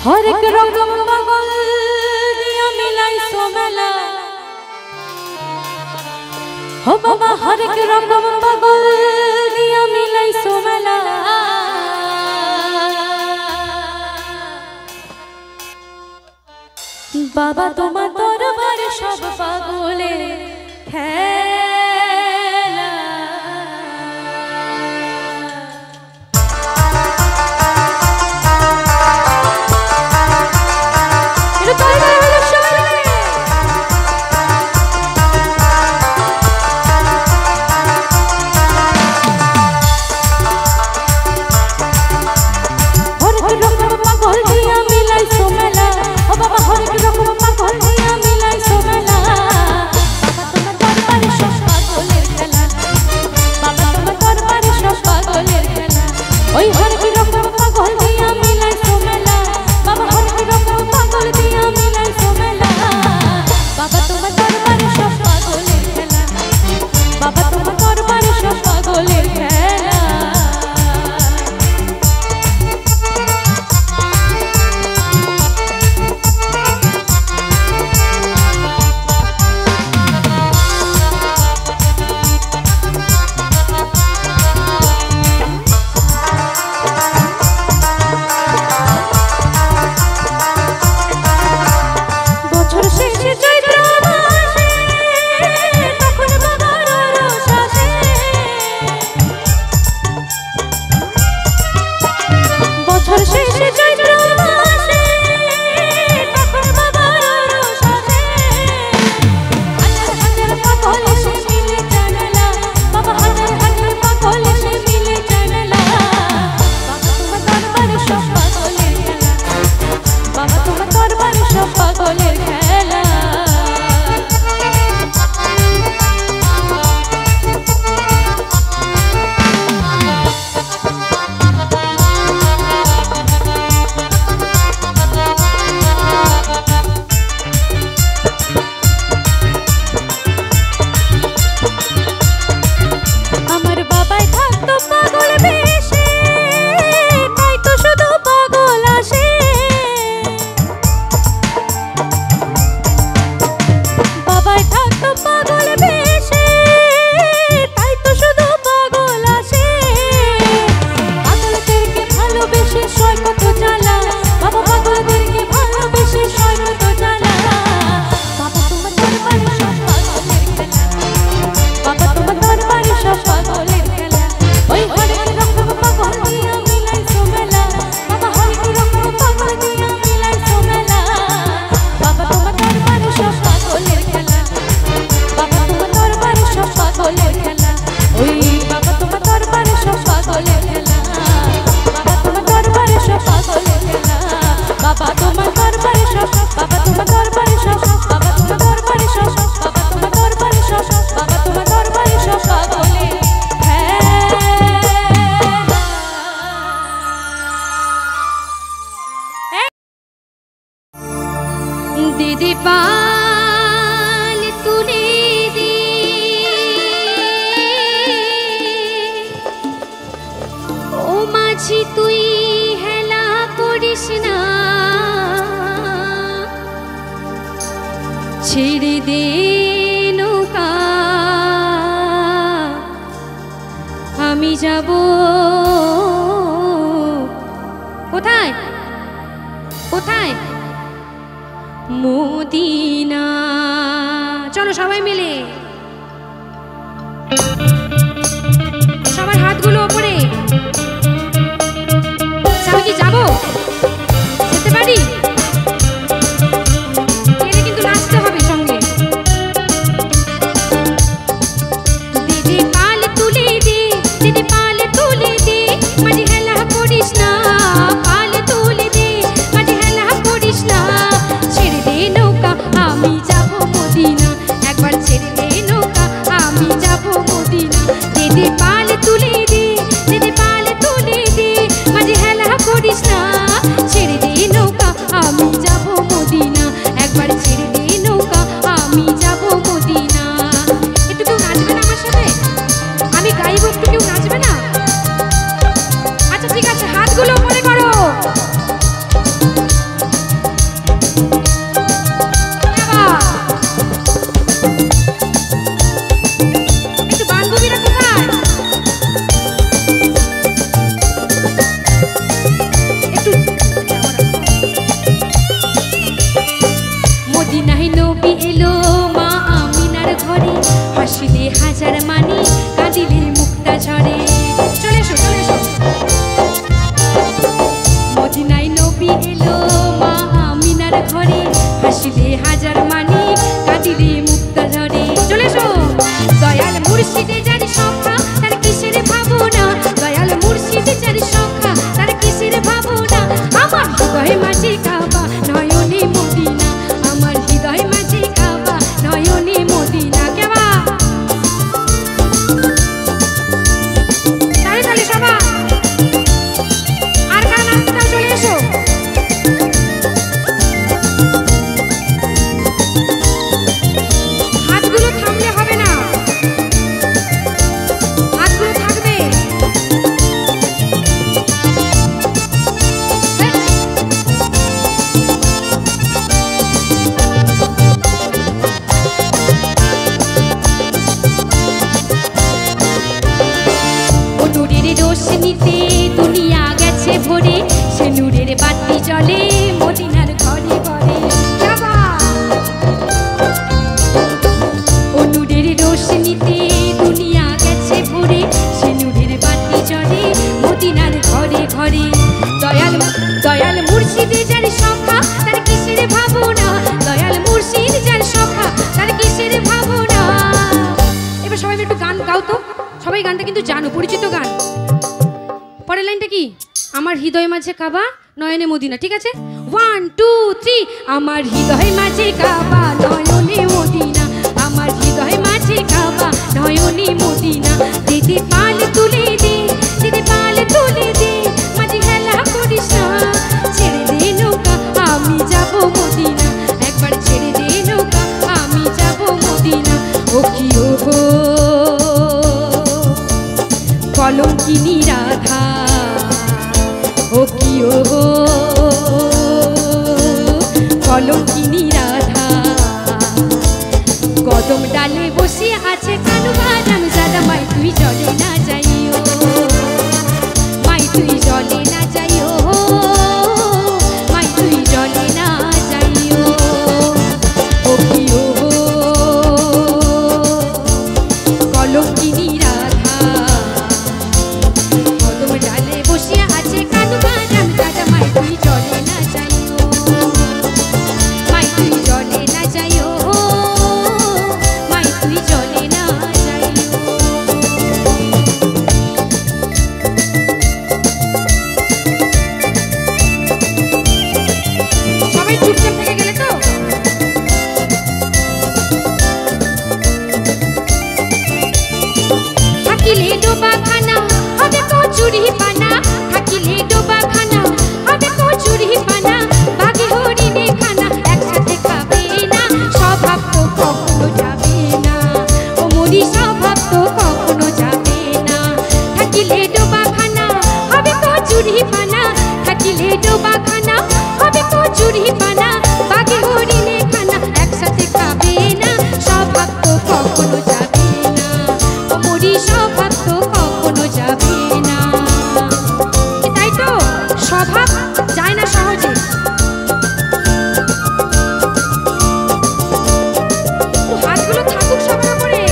हरेक रकम पागल दिया मिलाई सोमेला हो बाबा हरेक रकम पागल दिया मिलाई सोमेला बाबा तुम्हार दरबारे सब पागलेर खेला दीदी पाल तुले दे ओ माझी तुई हेला करिस ना छेड़े दे नौका आमी जाबो कोथाय कोथाय मदीना चलो सबाई मिले सबार हाथगुलो ओपरे सबाई की जाबो যেতে পারি এলে কিন্তু নাচতে হবে সঙ্গে দিদি পাল তুলে দে দিদি পাল তুলে দে মাঝে হেলা করিস না পাল তুলে দে মাঝে হেলা করিস না ছেড়ে দে নৌকা আমি যাব মদিনা একবার ছেড়ে দে নবী এলো মা আমিনার ঘরে, হাসিলে হাজার মানি কাঁদিলে মুক্তা ঝরে। চলে এসো। দয়াল মুর্শিদে যার সখা তার কিসের ভাবনা, দয়াল মুর্শিদে যার সখা তার কিসের ভাবনা। আমার হৃদয় মাঝে কাবা নয়নে মদিনা, আমার হৃদয় মাঝে কাবা নয়নে মদিনা। কেবা তাহলে তাহলে সবা আর কারা নাচতে চলে এসো। হাতগুলো থামলে হবে না, হাতগুলো থাকবে। ও নূরের রোশনীতে দুনিয়া গেছে ভরে, সে নূরের বাতি জ্বলে মদিনার ঘরে ঘরে। ও নূরের রোশনীতে দুনিয়া গেছে ভরে, সে নূরের বাতি জ্বলে মদিনার ঘরে ঘরে। দয়াল দয়াল মুর্শিদে যার সখা তার কিসের ভাবনা, দয়াল মুর্শিদ যার সখা তার কিসের ভাবনা। এবার সবাই একটু গান গাও তো, সবাই গানটা কিন্তু জানো, পরিচিত গান। পরের লাইনটা কি? আমার হৃদয় মাঝে কাবা নয়নে মদিনা। ঠিক আছে, 1 2 3। আমার হৃদয় মাঝে কাবা নয়নে মদিনা, আমার হৃদয় মাঝে কাবা নয়নে মদিনা। দিদি পাল তুলে দে, দিদি পাল তুলে দে, মাঝে হেলা করিস না, ছেড়ে দে নৌকা আমি যাব মদিনা, একবার ছেড়ে দে নৌকা আমি যাব মদিনা। ও কি ও গো কলঙ্কিনী রাধা, ও কি ও গো কলঙ্কিনী রাধা। কদম ডালে বসে আছে কানু বাদাম জাদা, মাই তুই জলে না যাইও, মাই তুই জলে না যাইও, মাই তুই জলে না যাইও। ও কি ও গো কলঙ্কিনী রাধা, কদম ডালে বসে আছে কানু বাদাম জাদা, মাই তুই জলে না যাইও, মাই তুই জলে না যাইও, মাই তুই জলে না যাইও। সবাই চুপচাপ থেকে গেলে তো? থাকিলে ডোবা খানা হবে কচুরি পানা, থাকিলে ডোবা খানা হবে কচুরি পানা, বাঘে হরিণে খানা একসাথে খাবে না, স্বভাব তো কখনো যাবে না, ও মরি স্বভাব তো কখনো যাবে না। থাকিলে ডোবা খানা হবে কচুরি পানা, থাকিলে ডোবা খানা হবে কচুরি পানা, বাঘে হরিণে খানা একসাথে খাবে না, স্বভাব তো কখনো যাবে না, ও মরি স্বভাব তো কখনো যাবে না। তাই তো স্বভাব যায় না সহজে। তো হাতগুলো থাকুক সবার উপরে।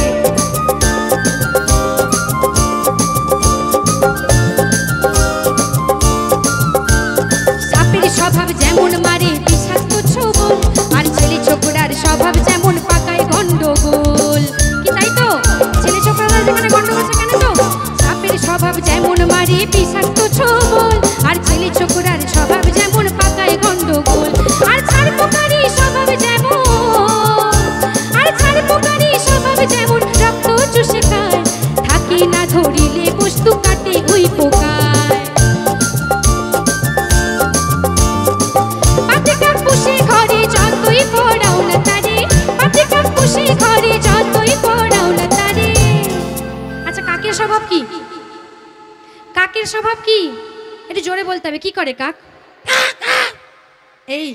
সাপের স্বভাব যেমন মারে বিষাক্ত ছোবল, আর ছেলে ছোকরার স্বভাব যেমন পাকায় গন্ডগোল। কি তাই তো? ছেলে ছোকরার যেখানে গন্ডগোল সেখানে তো সাপের স্বভাব যেমন মারে বিষাক্ত ছোবল, আর ছেলে ছোকরার স্বভাব যেমন পাকায় গন্ডগোল। আর ছাড় পোকারি স্বভাব যেমন, আর ছাড় পোকারি স্বভাব যেমন রক্ত চুষে খায়, থাকে না ধরিলে বস্তু কাটে ওই পোকায়। পাতে কাক পুষে ঘরে যতই পড়াও না তারে, পাতে কাক পুষে ঘরে যতই পড়াও না তারে। আচ্ছা কাকের স্বভাব কি? কাকের স্বভাব কি? একটু জোরে বলতে হবে। কি করে কাক? এই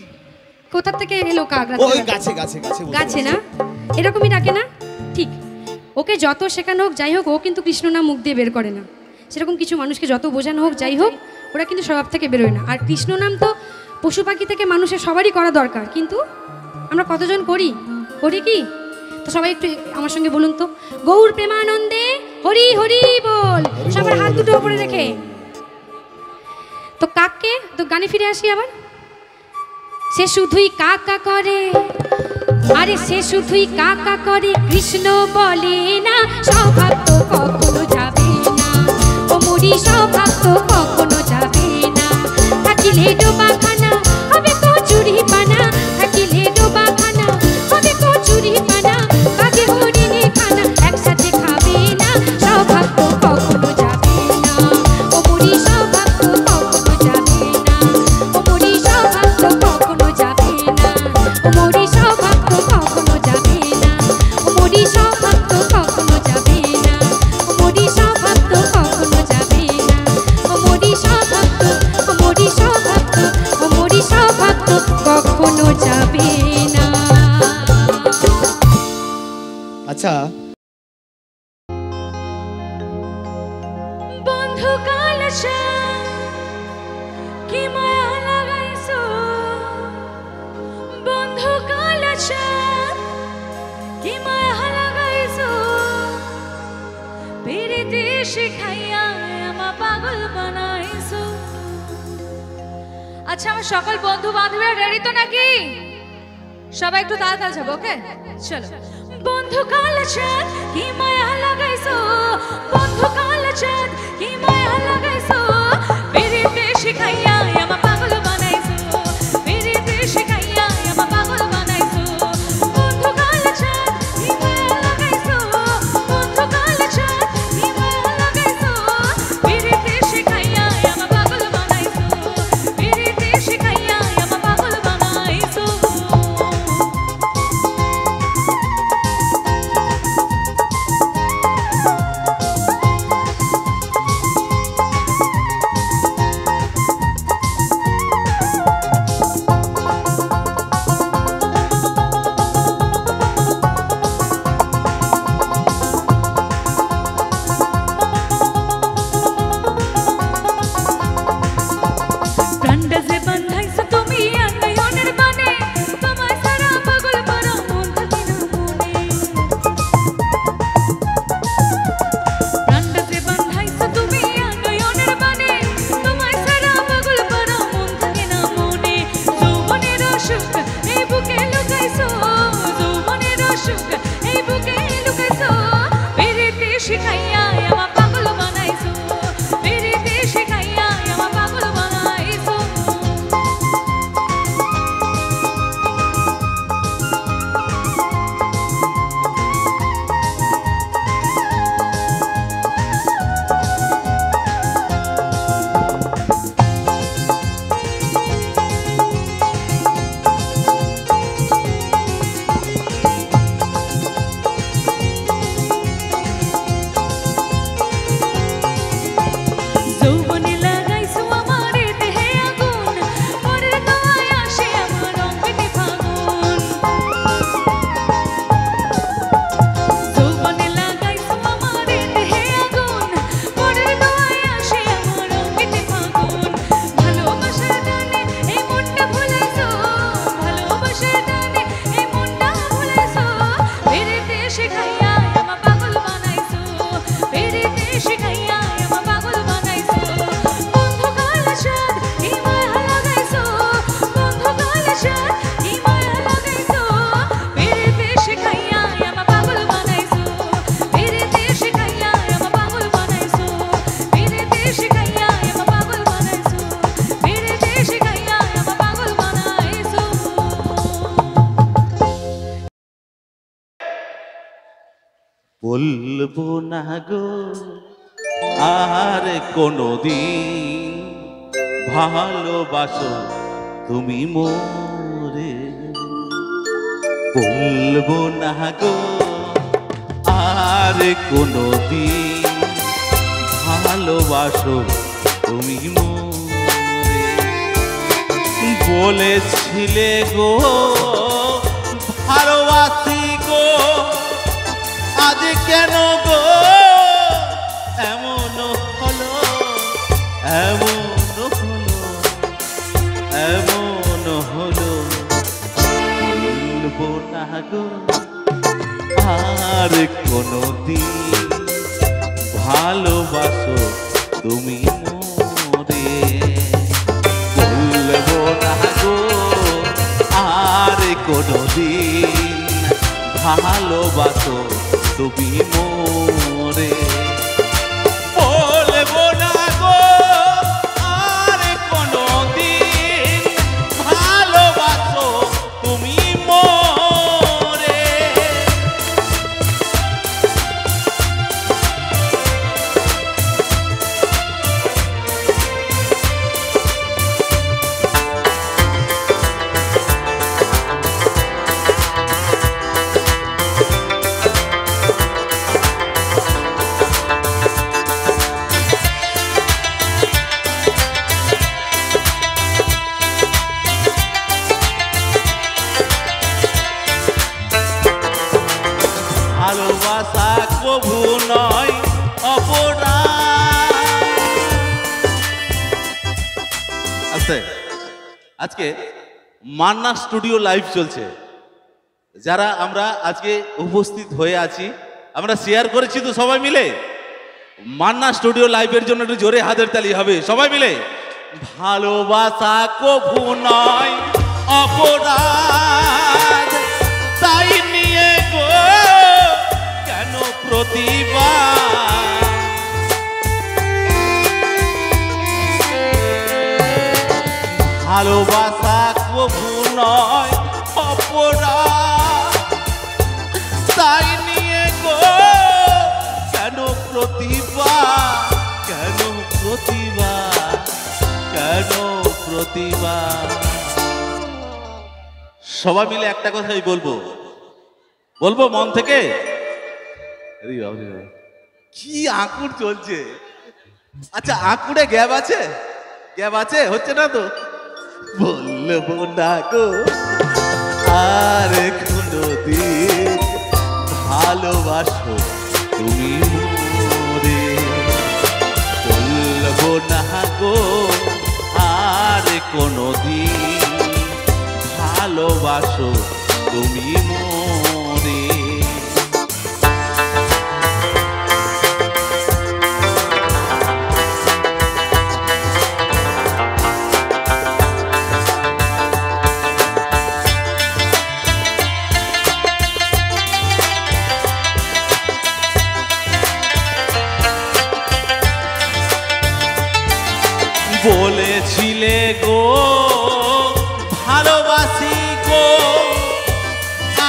কোথা থেকে এলো কাক? ওই গাছে গাছে গাছে গাছে না? এরকমই ডাকে না? ঠিক। ওকে যত শেখানো হোক যাই হোক, ও কিন্তু কৃষ্ণ নাম মুখ দিয়ে বের করে না। সেরকম কিছু মানুষকে যত বোঝানো হোক যাই হোক, ওরা কিন্তু স্বভাব থেকে বেরোয় না। আর কৃষ্ণ নাম তো পশু পাখি থেকে মানুষের সবারই করা দরকার, কিন্তু আমরা কতজন করি? করি কি? তো সবাই একটু আমার সঙ্গে বলুন তো, গৌর প্রেমানন্দে হরি হরি বল। সবার হাত দুটো উপরে রেখে। তো কাককে তো গানে ফিরে আসি আবার। সে শুধুই কাকা করে, আরে সে শুধুই কাকা করে, কৃষ্ণ বলে না স্বভাব তো কখনো যাবে না, ও মরি স্বভাব তো কখনো যাবে না। থাকিলে ডোবাখানা হবে কচুরি পানা, থাকিলে ডোবাখানা হবে কচুরি পানা, বাঘে হরিণে খানা একসাথে খাবে না, স্বভাব তো কখনো যাবে না, ও মরি স্বভাব তো কখনো যাবে না, ও মরি স্বভাব তো কখনো যাবে না, ও মরি স্বভাব তো কখনো যাবে না, ও মরি স্বভাব তো কখনো যাবে না, ও মরি স্বভাব তো কখনো যাবে না, ও মরি স্বভাব তো, ও মরি স্বভাব তো, ও মরি স্বভাব তো কখনো যাবে না। আচ্ছা, বন্ধু কাল কি মায়া লাগাইছো, বন্ধু কাল কি মায়া লাগাইছো, পিরিতি শিখাইয়া আমা পাগল বানাইছো। আচ্ছা, আমার সকল বন্ধু বান্ধবীরা রেডি তো নাকি? সবাই একটু তাড়াতাড়ি যাবো, ওকে? চলো। বন্ধু কাল কি মায়া লাগাইছো, বন্ধু কাল কি মায়া লাগাইছো, পিরিতি শিখাইয়া আমা পাগল বানাইছো, পিরিতি শিখাইয়া আমা পাগল বানাইছো। বন্ধু কাল কি মায়া লাগাইছো, বন্ধু কাল কি মায়া লাগাইছো, পিরিতি শিখাইয়া আমা পাগল বানাইছো, পিরিতি শিখাইয়া আমা পাগল বানাইছো। বলবো না গো আর কোনদিন ভালোবাসো তুমি মোরে, বলবো না গো আর কোনদিন ভালোবাসো তুমি মোরে। বলেছিলে গো ভালোবাসি গো, আজ কেন গো এমন হলো, এমন হলো, এমন হলো। বলবো না গো আর কোনদিন ভালোবাসো তুমি মোরে, বলবো না গো কোনোদিন ভালোবাসো তুমি মোরে বলবো না গো আর কোনোদিন ভালোবাসো তুমি মোরে ভালোবাসা কভু নয় অপরাধ। আজকে মান্না স্টুডিও লাইভ চলছে, যারা আমরা আজকে উপস্থিত হয়ে আছি আমরা শেয়ার করেছি তো সবাই মিলে। মান্না স্টুডিও লাইভের জন্য একটু জোরে হাতের তালি হবে সবাই মিলে। ভালোবাসা কভু নয় অপরাধ, তাই নিয়ে গো কেন প্রতিবাদ। ভালোবাসা কভু নয় অপরাধ, তাই নিয়ে গো কেন প্রতিবাদ, কেন প্রতিবাদ, কেন প্রতিবাদ। সবাই মিলে একটা কথাই বলবো, বলবো মন থেকে। কি আঁকুড় চলছে। আচ্ছা আঁকুড়ে গ্যাপ আছে, গ্যাপ আছে, হচ্ছে না তো। বলবো না গো আর কোনোদিন ভালোবাসো তুমি মোরে, বলবো না গো আর কোনোদিন ভালোবাসো তুমি মোরে। বলেছিলে গো ভালোবাসি গো,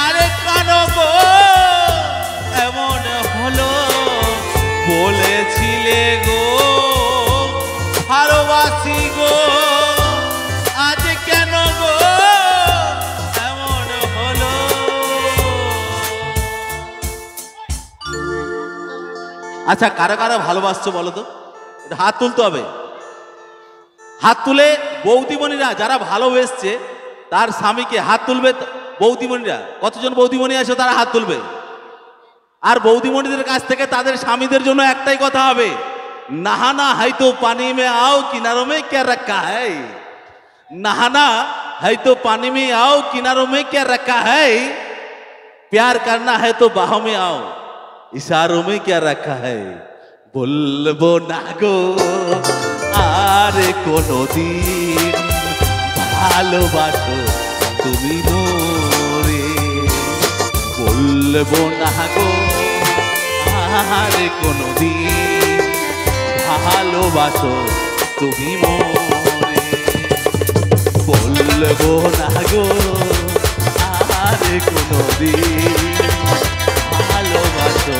আরে কেন গো এমন হলো। বলেছিলে গো ভালোবাসি গো, আজ কেন গো এমন হলো। আচ্ছা কারা কারা ভালোবাসছো বলো তো, হাত তুলতে হবে। হাত তুলে বৌদিমণিরা যারা ভালোবেসছে তার স্বামীকে হাত তুলবে। বৌদিমণিরা কতজন বৌদিমণি আছে তারা হাত তুলবে। আর বৌদিমণিদের কাছ থেকে তাদের স্বামীদের জন্য একটাই কথা হবে, नहाना है तो पानी में आओ, किनारों में क्या रखा है। नहाना है तो पानी में आओ, किनारों में क्या रखा है। प्यार करना है तो बाहों में आओ, इशारों में क्या रखा है। बोलबो ना गो আর কোনোদিন ভালোবাসো তুমি মোরে, বলবো না গো আর কোনোদিন ভালোবাসো তুমি মোরে, বলবো না গো আর কোনোদিন ভালোবাসো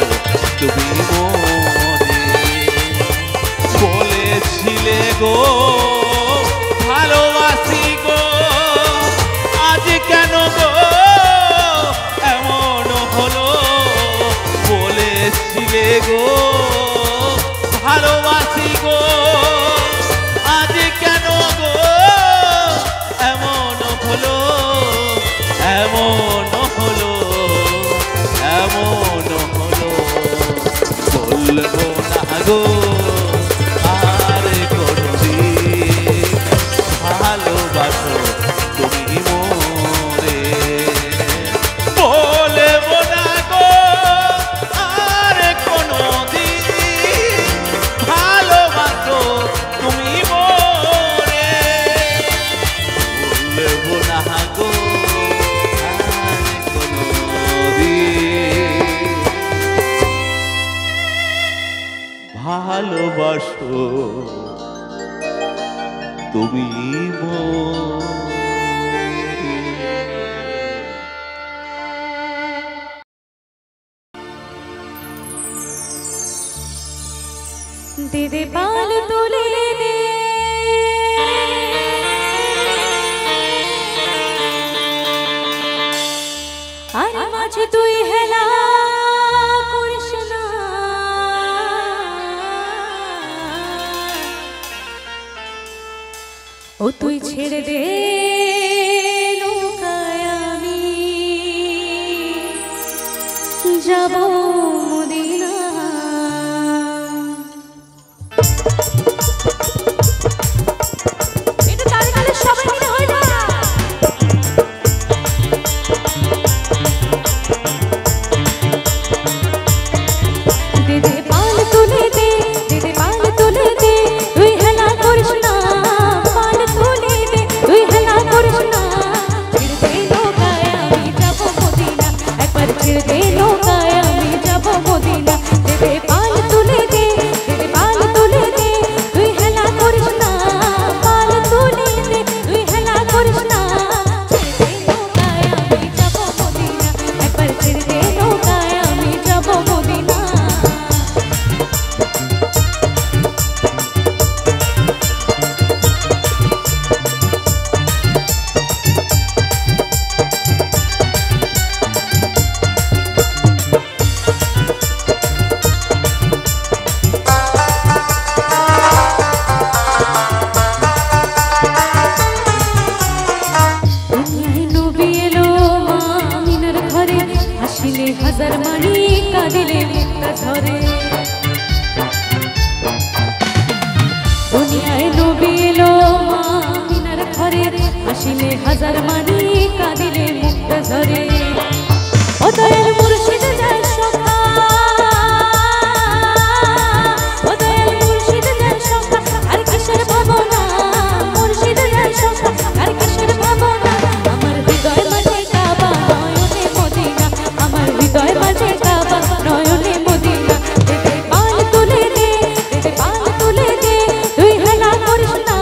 তুমি মোরে। বলেছিলে গো ভালোবাসি গো, আজ কেন গো এমন হলো। বলেছিলে গো ভালোবাসি গো, আজ কেন গো এমন হলো, এমন হলো, এমন হলো। বলবো না গো ভালোবাসো তুমি মোরে, বলবো না গো আর কোনোদিন ভালোবাসো তুমি মোরে, বলবো না গো ভালোবাসো তুমি দে দে পাল তুলে দে আর মাঝে তুই হেলা করিস না ও তুই ছেড়ে দে নৌকায় আমি যাব মদিনা এটা তালে তালে সবাই মিলে হয়ে যা দে দে পাল তুলে দে দে দে পাল তুলে দে তুই হেলা করিস না পাল তুলে দে তুই হেলা করিস না ছেড়ে দে নৌকায় আমি যাব মদিনা একবার ছেড়ে দে নৌকায় আমি যাব মদিনা দে দে পাল তুলে দে দে দে পাল তুলে দে তুই হেলা করিস না পাল তুলে দে তুই হেলা করিস না ছেড়ে দে নৌকায় আমি যাব মদিনা একবার ছেড়ে দে নৌকায় আমি যাব মদিনা দুনিয়ায় নবী এলো মা আমিনার ঘরে হাসিলে হাজার মানি কাঁদিলে মুক্তা ঝরে দুনিয়ায় নবী এলো মা আমিনার ঘরে হাসিলে হাজার মানি কাঁদিলে মুক্তা ঝরে ও দয়াল মুর্শিদ যায় সখা ও দয়াল মুর্শিদ যায় সখা আর কিসের ভাবনা মুর্শিদ যায় সখা আর কিসের ভাবনা আমার হৃদয় মাঝে কাবা নয়নে মদিনা আমার হৃদয় মাঝে কাবা নয়নে মদিনা দে দে পাল তুলে দে দে দে পাল তুলে দে তুই হেলা করিস না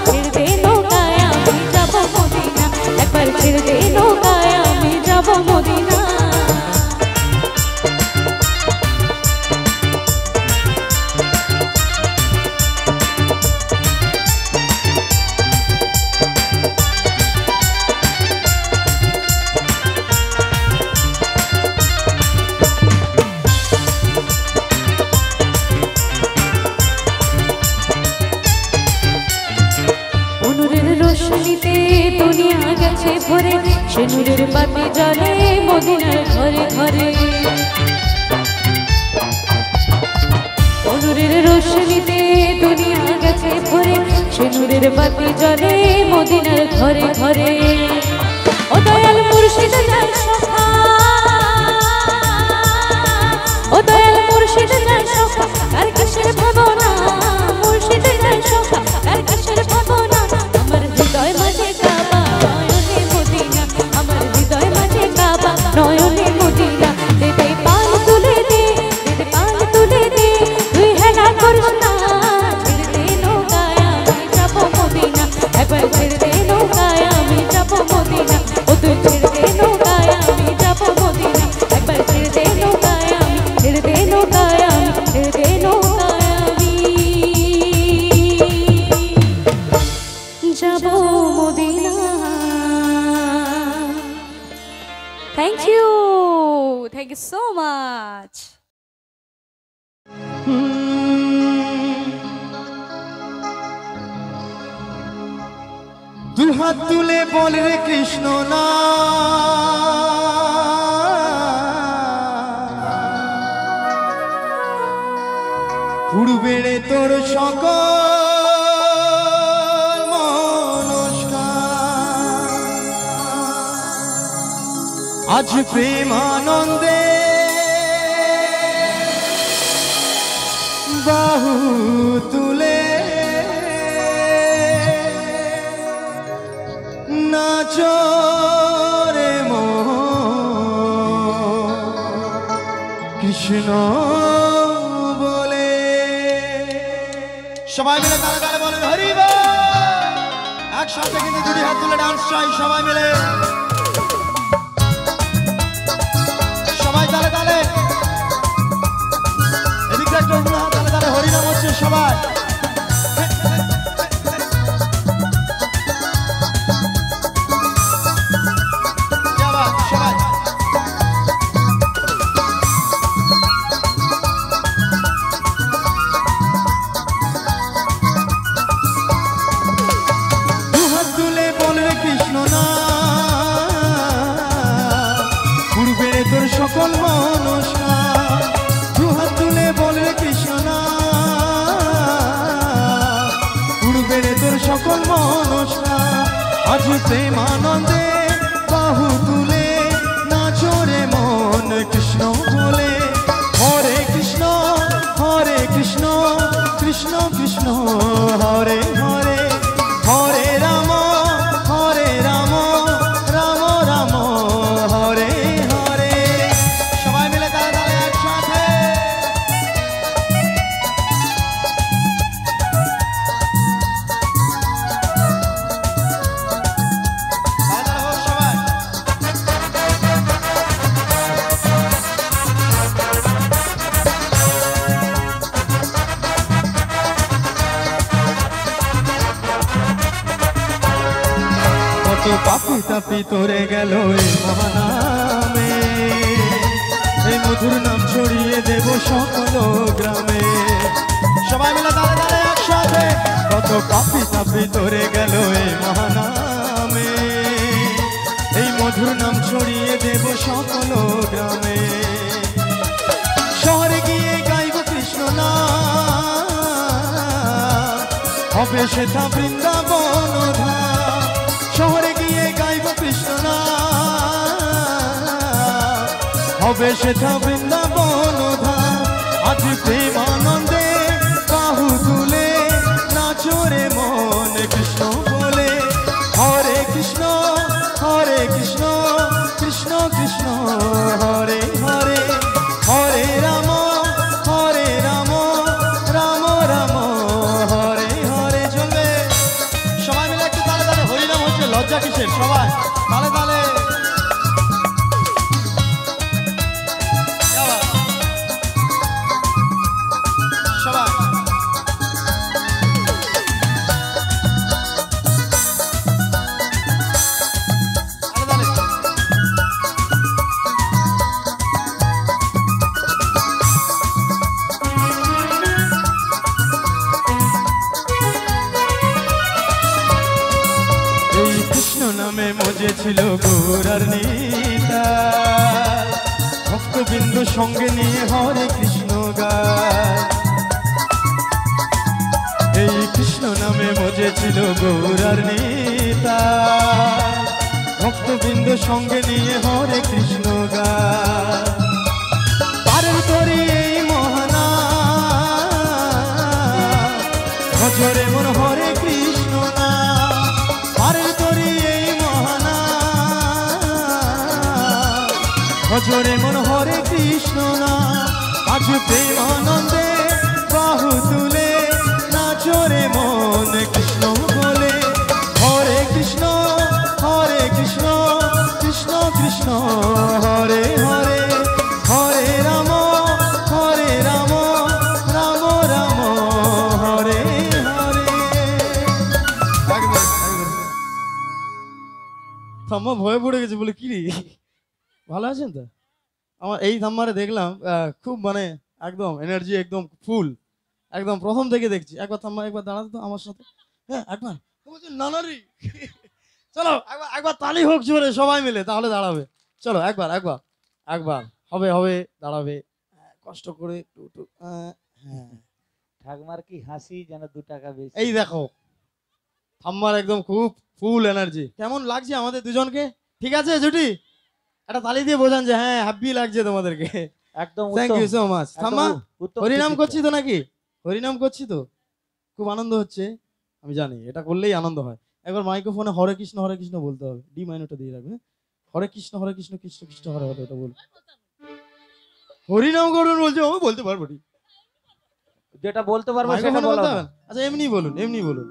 ছেড়ে দে নৌকায় আমি যাব মদিনা একবার ছেড়ে দে নৌকায় আমি যাব মদিনা নূরের রোশনীতে দুনিয়া গেছে ভরে সে নূরের বাতি জ্বলে মদিনার ঘরে ঘরে নূরের রোশনীতে দুনিয়া গেছে ভরে সে নূরের বাতি জ্বলে মদিনার ঘরে ঘরে ও দয়াল মুর্শিদ যায় সখা ও দয়াল মুর্শিদ যায় সখা আর কিসের ভাবনা মুর্শিদ যায় সখা আর কিসের ভাবনা আমার হৃদয় মাঝে কাবা নয়নে মদিনা আমার হৃদয় মাঝে কাবা নয়নে মদিনা দে দে পাল তুলে দে দে দে পাল তুলে দে তুই হেলা করিস না ছেড়ে দে নৌকায় আমি যাব মদিনা একবার ছেড়ে দে নৌকায় আমি যাব মদিনা ও তুই ছেড়ে দে নৌকায় আমি যাব মদিনা একবার ছেড়ে দে নৌকায় আমি ছেড়ে দে নৌকায় আমি ছেড়ে দে নৌকায় আমি যাব Madina thank you so much দুহাত তুলে বলে রে কৃষ্ণ না পূর্বেরে তোর সকল মনস্কার আজ প্রেম আনন্দে বাহু তুলে নাচো রে মন কৃষ্ণ বলে সবাই মিলে তালে তালে বলেন হরি বল। একসাথে কিন্তু দুটি হাত তুলে ডান্স চাই সবাই মিলে, সবাই তালে তালে। এদিকটা একটু তালে তালে হরিনাম হচ্ছে সবাই। সকল মনসা দুহাত তুলে বলে কৃষ্ণ না, উড়বে রে তোর সকল মনসা। আজ প্রেমানন্দে বাহু তুলে নাচো রে মন কৃষ্ণ বলে। হরে কৃষ্ণ কৃষ্ণ কৃষ্ণ হরে হরে, হরে রাম রাম রাম হরে হরে। সবাই মিলে তালে তালে একসাথে। তালে তালে হোক সবাই। কত পাপি তাপি তোরে গেল এই মহানামে, এই মধুর নাম ছড়িয়ে দেব সকল গ্রামে। সবাই মিলে তালে তালে একসাথে। কত পাপি তাপি তোরে গেল এই মহানামে, এই মধুর নাম ছড়িয়ে দেব সকল গ্রামে। শহরে গিয়ে গাইব কৃষ্ণ নাম, হবে সেটা বৃন্দাবন ধাম। শহরে গিয়ে গাইব কৃষ্ণ নাম, হবে সেটা বৃন্দাবন ধাম। আজ প্রেমানন্দে বাহু তুলে নাচো রে মন কৃষ্ণ বলে। হরে কৃষ্ণ কৃষ্ণ কৃষ্ণ হরে হরে, হরে রাম রাম রাম হরে হরে। চলবে সবাই মিলে একটু তালে তালে হরিনাম হচ্ছে, লজ্জা কিসের? সবাই তালে তালে। সবাই তালে তালে। এই কৃষ্ণ নামে মজে ছিল গৌরার নিতা, ভক্তবিন্দু সঙ্গে নিয়ে হরে কৃষ্ণ গায়। এই কৃষ্ণ নামে মজে ছিল গৌরার নিতা, ভক্তবিন্দু সঙ্গে নিয়ে হরে কৃষ্ণ গায়। পারের তরি এই মহানা ভজরে মন হরে কৃষ্ণ না। পারের তরি এই মহানা ভজরে মন হরে কৃষ্ণ না। আজ প্রেমানন্দে বাহু তুলে নাচো রে মন কৃষ্ণ বলে। হরে কৃষ্ণ কৃষ্ণ কৃষ্ণ হরে হরে, হরে রাম রাম রাম হরে হরে। থাম্মা ভয়ে পড়ে গেছে বলে কি রে, ভালো আছেন তো? আমার এই থাম্মারে দেখলাম খুব মানে একদম এনার্জি একদম ফুল, একদম প্রথম থেকে দেখছি। একবার থাম্মা একবার দাঁড়াতে তো আমার সাথে। হ্যাঁ একবার নানারি। চলো একবার তালি হোক জোরে সবাই মিলে, তাহলে দাঁড়াবে। চলো একবার একবার একবার হবে হবে দাঁড়াবে। কষ্ট করে একটু হ্যাঁ। ঠাকুমার কি হাসি যেন 2 টাকা বেশি। এই দেখো থাম্মার একদম খুব ফুল এনার্জি। কেমন লাগছে আমাদের দুজনকে? ঠিক আছে জুটি? একটা তালি দিয়ে বোঝান যে হ্যাঁ হ্যাপি লাগছে তোমাদেরকে। একদম থ্যাংক ইউ সো মাচ। থাম্মা হরিনাম খুশি করছি তো নাকি? হরিনাম করছি তো, খুব আনন্দ হচ্ছে। আমি জানি এটা করলেই আনন্দ হয়। একবার মাইক্রোফোনে হরে কৃষ্ণ বলতে হবে। ডি মাইনরটা দিয়ে রাখবে। হরে কৃষ্ণ কৃষ্ণ কৃষ্ণ হরে হরে, এটা বল। হরিনাম করুন বলছে, ও বলতে পারবো নি। যেটা বলতে পারবে সেটা মাইক্রোফোনে বলো বলতে না। হবে? আচ্ছা এমনি বলুন, এমনি বলুন।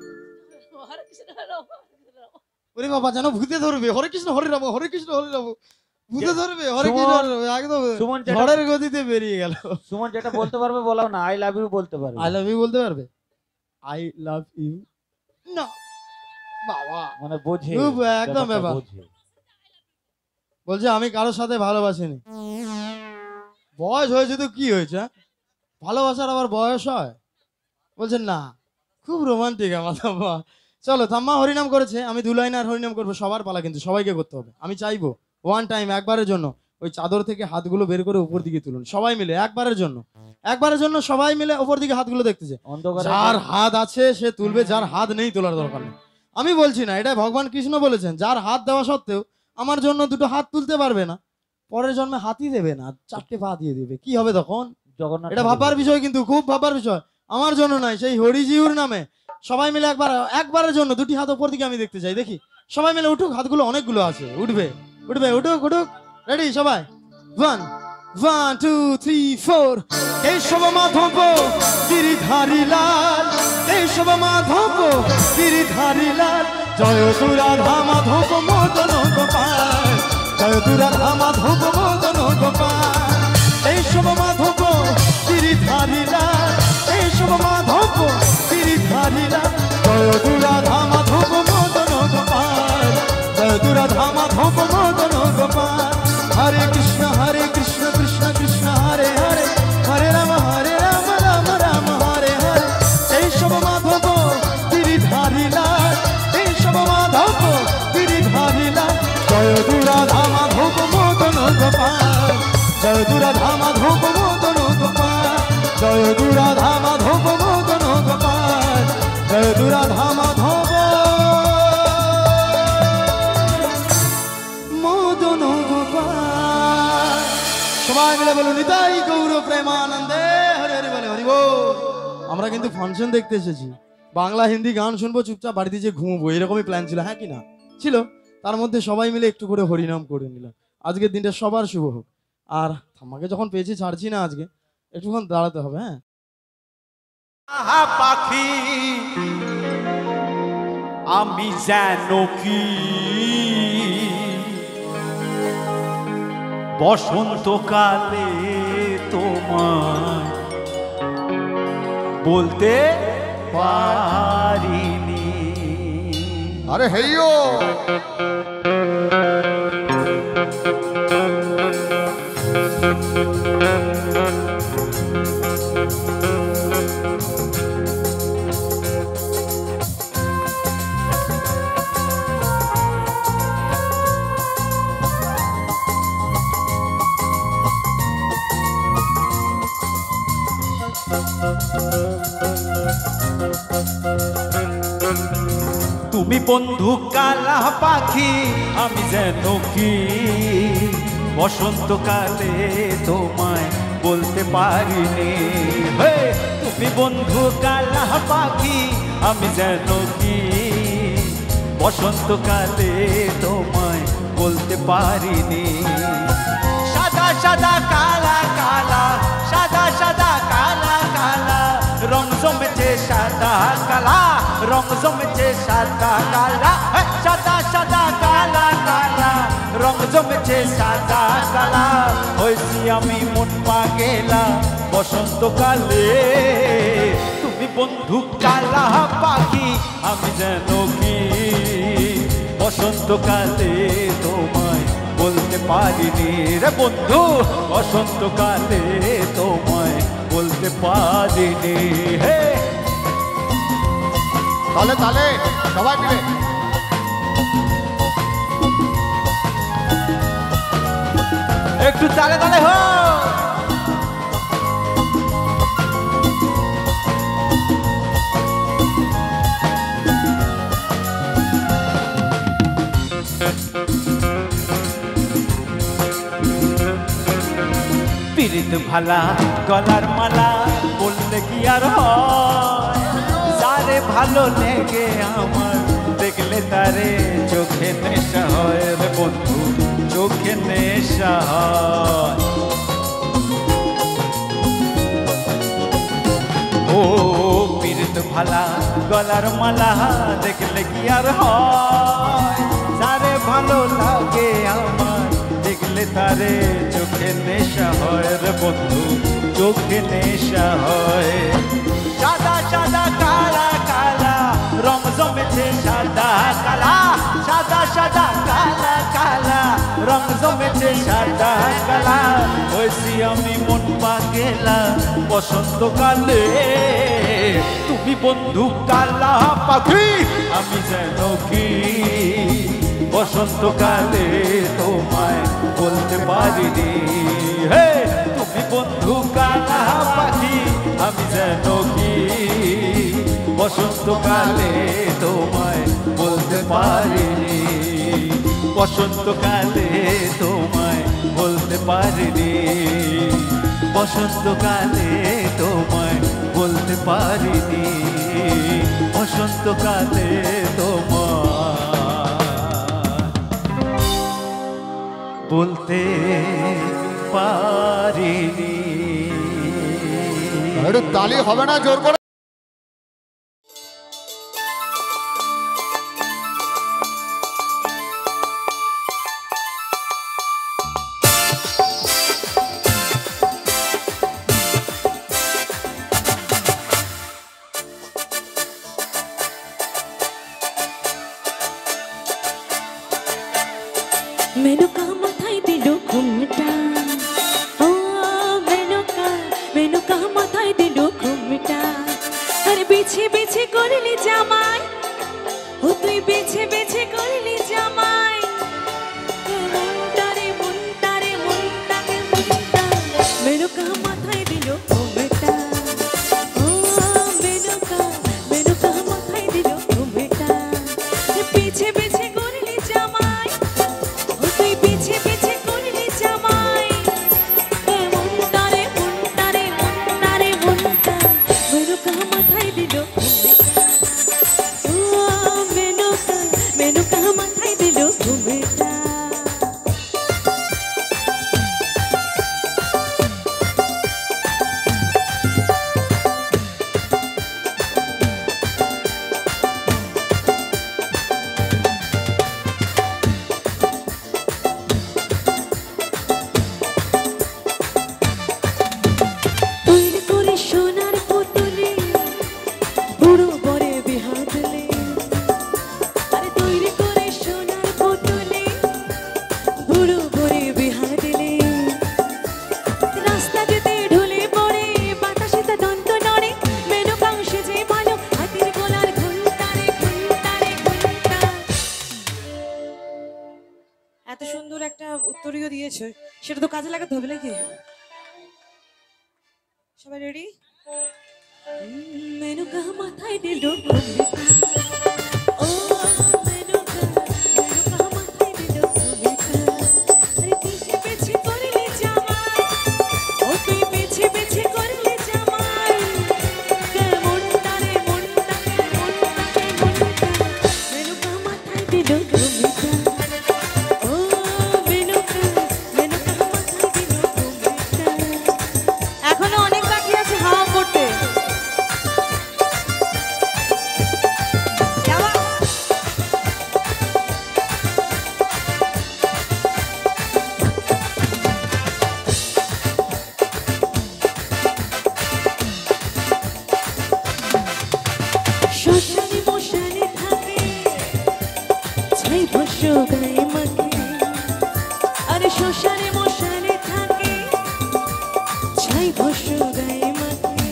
ওরে বাবা যেন ভূতে ধরবে, হরে কৃষ্ণ হরে রাম, হরে কৃষ্ণ হরে রাম, ভূতে ধরবে, হরে কৃষ্ণ হরে রাম, একদম সুমন যেটা ঝড়ের গতিতে বেরিয়ে গেল। সুমন যেটা বলতে পারবে বলাও না, আই লাভ ইউ বলতে পারবে। আই লাভ ইউ বলতে পারবে? আই লাভ ইউ না বাবা, মানে বোঝে, খুব একদম ব্যাপারটা ব্যাপার। বোঝে। বলছে আমি কারোর সাথে ভালোবাসিনি। বয়স হয়েছে তো কি হয়েছে, হ্যাঁ? ভালোবাসার আবার বয়স হয়? বলছেন না, খুব রোমান্টিক আমার থাম্মা। চলো থাম্মা হরিনাম করেছে, আমি 2 লাইন আর হরিনাম করবো। সবার পালা কিন্তু, সবাইকে করতে হবে। আমি চাইবো ওয়ান টাইম, একবারের জন্য ওই চাদর থেকে হাতগুলো বের করে উপর দিকে তুলুন সবাই মিলে, একবারের জন্য, একবারের জন্য সবাই মিলে উপর দিকে হাতগুলো দেখতেছে। অন্ধকারে যার হাত আছে সে তুলবে, যার হাত নেই তোলার দরকার নেই। আমি বলছি না, এটা ভগবান কৃষ্ণ বলেছেন, যার হাত দেওয়া সত্ত্বেও আমার জন্য 2টো হাত তুলতে পারবে না, পরের জন্মে হাতই দেবে না, 4টে পা দিয়ে দেবে, কি হবে তখন? জগন্নাথ এটা ভাববার বিষয়, কিন্তু খুব ভাববার বিষয়। আমার জন্য নাই, সেই হরিজিউর নামে সবাই মিলে একবারের জন্য 2টি হাত উপর দিকে আমি দেখতে চাই। দেখি সবাই মিলে উঠুক, হাতগুলো অনেকগুলো আছে, উঠবে উঠবে, উঠুক উঠুক। রেডি সবাই? 1 1 2 3 4। কেশব মাধব গিরিধারী লাল, কেশব মাধব গিরিধারী লাল, জয় তু রাধা মাধব মদন গোপাল, জয় তু রাধা মাধব মদন গোপাল। কেশব মাধব গিরিধারী লাল, কেশব মাধব গিরিধারী লাল, জয় তু রাধা মাধব মদন গোপাল, জয় তু রাধা মাধব মদন গোপাল। হরে কৃষ্ণ কৃষ্ণ কৃষ্ণ হরে হরে, হরে রাম রাম রাম হরে হরে। কেশব মাধব গিরিধারী লাল, কেশব মাধব গিরিধারী লাল, জয় তু রাধা মাধব মদন গোপাল, জয় তু রাধা মাধব মদন গোপাল, জয় তু রাধা মাধব মদন গোপাল, জয় তু রাধা মাধব মদন গোপাল। সবাই মিলে বলুন নিতাই গৌর প্রেমানন্দে হরে হরে বলে হরি বল। আমরা কিন্তু ফাংশন দেখতে এসেছি, বাংলা হিন্দি গান শুনবো, চুপচাপ বাড়িতে যে ঘুমবো, এরকমই প্ল্যান ছিল, হ্যাঁ কি না ছিল? তার মধ্যে সবাই মিলে একটু করে হরিনাম করে নিলাম। আজকের দিনটা সবার শুভ হোক। আর আমাকে যখন পেয়েছি ছাড়ছি না, আজকে একটুক্ষণ দাঁড়াতে হবে। হ্যাঁ পাখি আমি যেন কি বসন্তকালে তোমায় বলতে পারিনি। আরে হেইও তুমি বন্ধু কালা পাখি আমি যেন কি বসন্তকালে তোমায় বলতে পারিনি। হে তুমি বন্ধু কালা পাখি আমি যেন কি বসন্তকালে তোমায় বলতে পারিনি। সাদা সাদা কালা কালা, সাদা সাদা কালা কালা, রং জমেছে সাদা কালা, রং জমেছে সাদা কালা, সাদা সাদা কালা কালা, রং জমেছে সাদা কালা। হয়েছি আমি মন পাগেলা বসন্তকালে, তুমি বন্ধু কালা পাখি আমি যেন কি বসন্তকালে তোমায় বলতে পারিনি। রে বন্ধু বসন্তকালে তোমায় বলতে পারিনি। হে তালে তালে সবাই মিলে একটু তালে তালে হো। পিরিত ভালা গলার মালা বললে কি আর হয়, যারে ভালো লেগে আমার দেখলে তারে চোখে নেশা হয়। রে বন্ধু চোখে নেশা হয়। ও ভালা গলার মালা দেখলে কি আর হয় যারে ভালো লাগে আমার দেখলে তারে চোখে নেশা হয় রে বন্ধু চোখে নেশা হয় সাদা সাদা কালা কালা রং জমেছে সাদা কালা সাদা সাদা কালা কালা রং জমেছে সাদা কালা হয়েছি আমি মন পাগেলা বসন্তকালে তুমি বন্ধু কালা পাখি আমি যেন কি বসন্তকালে তোমায় বলতে পারিনি হে তুমি বন্ধু কালা পাখি আমি যেন কি বসন্তকালে তোমায় বলতে পারিনি বসন্তকালে তোমায় বলতে পারিনি বসন্তকালে তোমায় বলতে পারিনি বসন্তকালে তোমায় বলতে পারিনি একটু তালি হবে না জোর করে মেনকা মাথায় দিল ঘুমটা ও মেনকা মাথায় দিল ঘুমটা আর বেছে বেছে করলি জামাই ও তুই বেছে বেছে করলি জামাই মনটারে মনটারে মনটাকে মনটা মেনকা মাথায় দিল ঘুমটা ও মেনকা মাথায় দিল ঘুমটা বেছে বেছে করলি জামাই তুই পিছে পিছে করলি জামাই মনটারে মনটারে মনটারে মনটা মেনকা মাথায় দিল মেনকা মাথায় দিল ঘুমেটা তৈরি করে সোনার পুতুলি বুড়ো বরে বিহা দিলে আরে তৈরি করে সোনার পুতুলি বুড়ো বরে বিহা দিলে রাস্তা যেতে ঢলে পড়ে বাতাসে দন্ত নড়ে মেনকা সেজে ভালো হাতের গোলার ঘুমটারে ঘুমটারে ঘুমটা এত সুন্দর একটা উত্তরীয় দিয়েছে সেটা তো কাজে লাগাতে হবে নাকি সবাই রেডি মেনকা মাথায় দিল ঘুমটা ও মেনকা মাথায় দিল ঘুমটা আরে পিছে পিছে করলি জামাই ও তুই পিছে পিছে করলি জামাই মনটারে মনটাকে মনটাকে মনটা মেনকা মাথায় দিল ঘুমটা ও মেনকা মাথায় দিল ঘুমটা এখনো অনেক বাকি আছে হাওয়া করতে শ্মশানে মশানে থাকে ছাই ভস্য গায়ে মাখে আরে শ্মশানে মশানে থাকে ছাই ভস্য গায়ে মাখে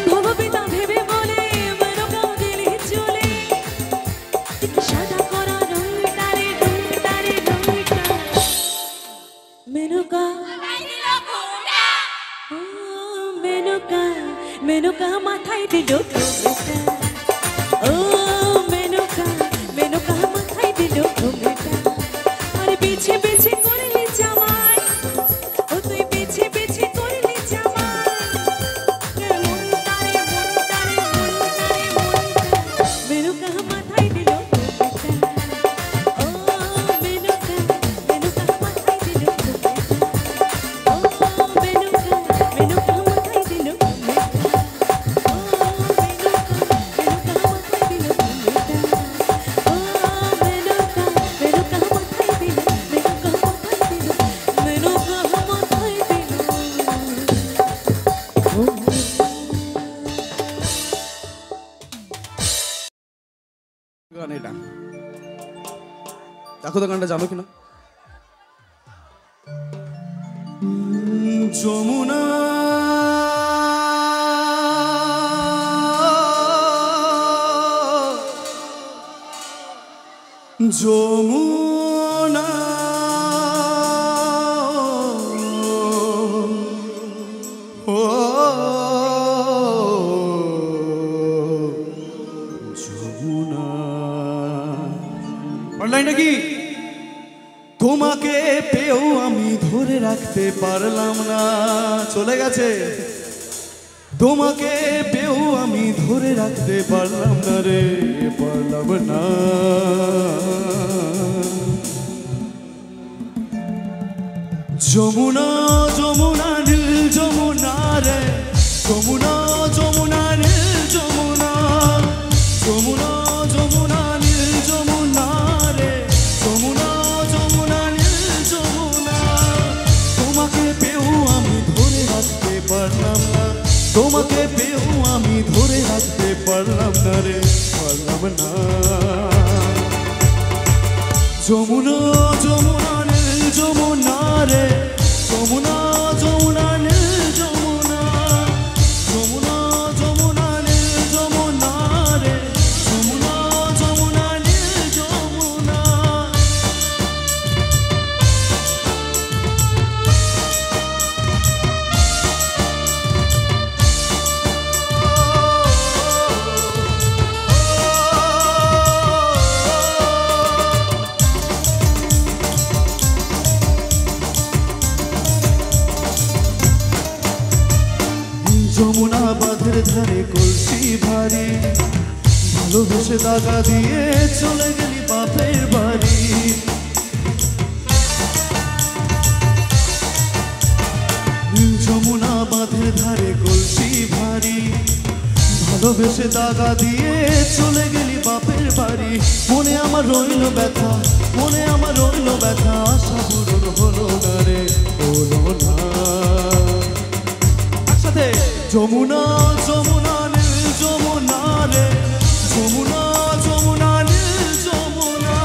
ভগবিতা ভেবে বলে মেনকা দিলে চলে সাদা করা রংটারে রংটারে রংটা মেনকা ও মেনকা মাথায় দিল ঘুমটা ও মেনকা মাথায় দিল ঘুমটা আরে পিছে পিছে করলি জামাই ও তুই পিছে পিছে করলি জামাই মনটারে মনটারে মনটারে মনটা মেনকা মাথায় দিল ঘুমটা ও মেনকা মাথায় দিল ঘুমটা ও মেনকা মাথায় দিল ঘুমটা ও দেখো তো গানটা জানো কিনা। যমুনা যমুনা ও যমুনা অনলাইন নাকি তোমাকে পেয়েও আমি ধরে রাখতে পারলাম না, চলে গেছে। তোমাকে পেয়েও আমি ধরে রাখতে পারলাম না রে, পারলাম না। যমুনা যমুনা নীল যমুনা রে, যমুনা যমুনা নীল যমুনা, যমুনা যমুনা নীল যমুনা রে, যমুনা যমুনা নীল যমুনা। তোমাকে পেয়েও আমি ধরে রাখতে পারলাম না, তোমাকে পেয়েও আমি ধরে রাখতে পারলাম না রে, পারলাম না। যমুনা যমুনা নীল যমুনা রে, যমুনা যমুনা নীল যমুনা, যমুনা যমুনা নীল যমুনা রে, যমুনা যমুনা নীল যমুনা। যমুনা বাঁধের ধারে কলসি ভারী, ভালোবেসে দাগা দিয়ে চলে গেলি বাপের বাড়ি। যমুনা বাঁধের ধারে কলসি ভারী, ভালোবেসে দাগা দিয়ে চলে গেলি বাপের বাড়ি। মনে আমার রইল ব্যথা, মনে আমার রইল ব্যথা, আশা পূরণ হলো না রে, হলো না। যমুনা যমুনা নীল যমুনা রে, যমুনা যমুনা নীল যমুনা,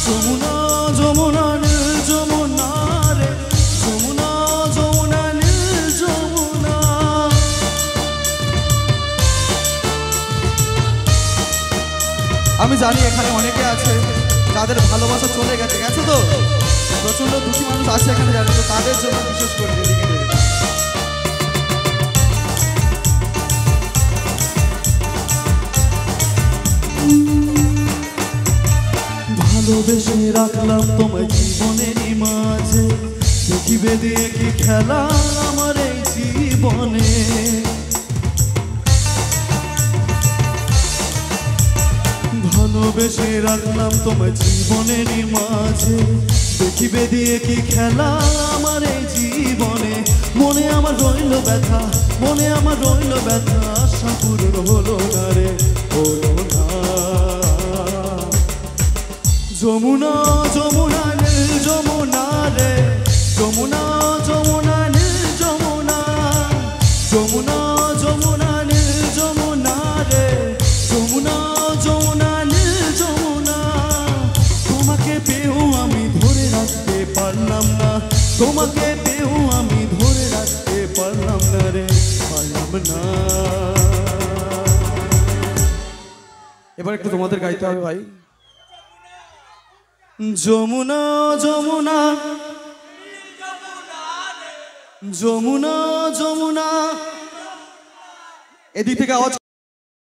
যমুনা যমুনা নীল যমুনা রে, যমুনা যমুনা নীল যমুনা। আমি জানি এখানে অনেকে আছে যাদের ভালোবাসা চলে গেছে, গেছে তো প্রচন্ড দুঃখী মানুষ আছে এখানে, জানো তো, তাদের জন্য বিশেষ করে ডেডিকেটেড। ভালোবেসে রাখলাম তোমায় জীবনেরই মাঝে, দেখিবে দিয়ে কি খেলা আমার এই জীবনে। ভালোবেসে রাখলাম তোমায় জীবনেরই মাঝে, দেখিবে দিয়ে কি খেলা আমার এই জীবনে। মনে আমার রইল ব্যথা, মনে আমার রইল ব্যথা, আশা পূরণ হলো না রে, হলো না। যমুনা যমুনা নীল যমুনা রে, যমুনা যমুনা নীল যমুনা, যমুনা যমুনা নীল যমুনা রে, যমুনা যমুনা নীল যমুনা। তোমাকে পেয়েও আমি ধরে রাখতে পারলাম না, তোমাকে পেয়েও আমি ধরে রাখতে পারলাম না রে, পারলাম না। এবার একটু তোমাদের গাইতে হবে ভাই। যমুনা যমুনা যমুনা যমুনা, এদিক থেকে আওয়াজ